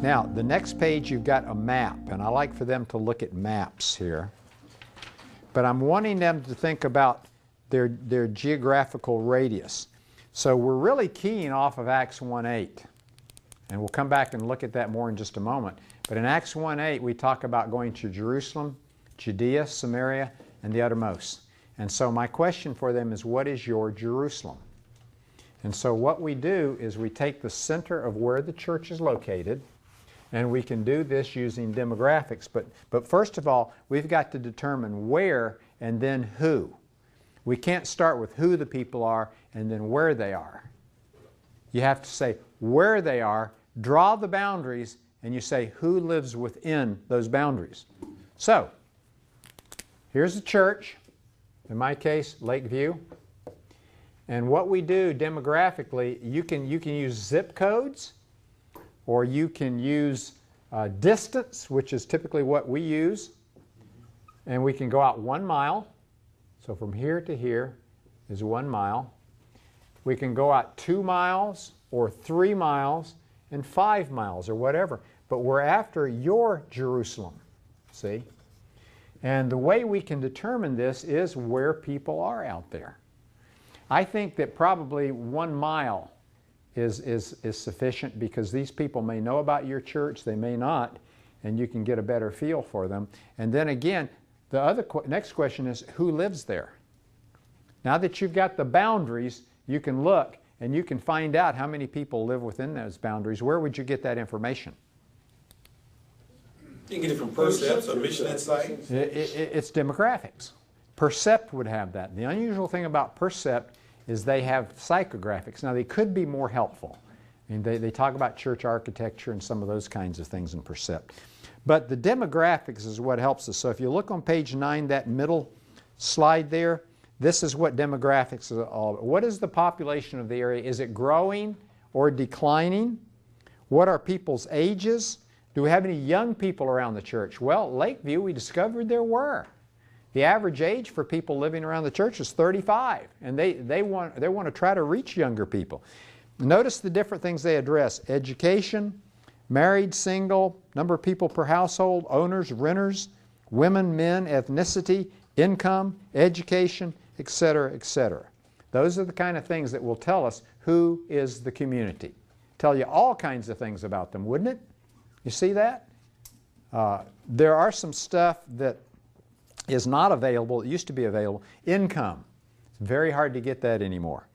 Now, the next page you've got a map, and I like for them to look at maps here. But I'm wanting them to think about their geographical radius. So we're really keying off of Acts 1:8. And we'll come back and look at that more in just a moment. But in Acts 1:8, we talk about going to Jerusalem, Judea, Samaria, and the uttermost. And so my question for them is, what is your Jerusalem? And so what we do is we take the center of where the church is located, and we can do this using demographics. But first of all, we've got to determine where and then who. We can't start with who the people are and then where they are. You have to say where they are, draw the boundaries, and you say who lives within those boundaries. So, here's the church, in my case, Lakeview. And what we do demographically, you can use zip codes, or you can use distance, which is typically what we use. And we can go out 1 mile. So from here to here is 1 mile. We can go out 2 miles or 3 miles and 5 miles or whatever. But we're after your Jerusalem, see? And the way we can determine this is where people are out there. I think that probably 1 mile is sufficient, because these people may know about your church, they may not, and you can get a better feel for them. And then again, the next question is, who lives there? Now that you've got the boundaries, you can look and you can find out how many people live within those boundaries. Where would you get that information? You can get it from Percept or Mission Insight. It's demographics. Percept would have that. The unusual thing about Percept is they have psychographics. Now, they could be more helpful. I mean, they talk about church architecture and some of those kinds of things in Percept. But the demographics is what helps us. So if you look on page 9, that middle slide there, this is what demographics is all about. What is the population of the area? Is it growing or declining? What are people's ages? Do we have any young people around the church? Well, Lakeview, we discovered there were. The average age for people living around the church is 35, and they want to try to reach younger people. Notice the different things they address: education, married, single, number of people per household, owners, renters, women, men, ethnicity, income, education, etc., etc. Those are the kind of things that will tell us who is the community. Tell you all kinds of things about them, wouldn't it? You see that? There are some stuff that is not available. It used to be available. Income. It's very hard to get that anymore.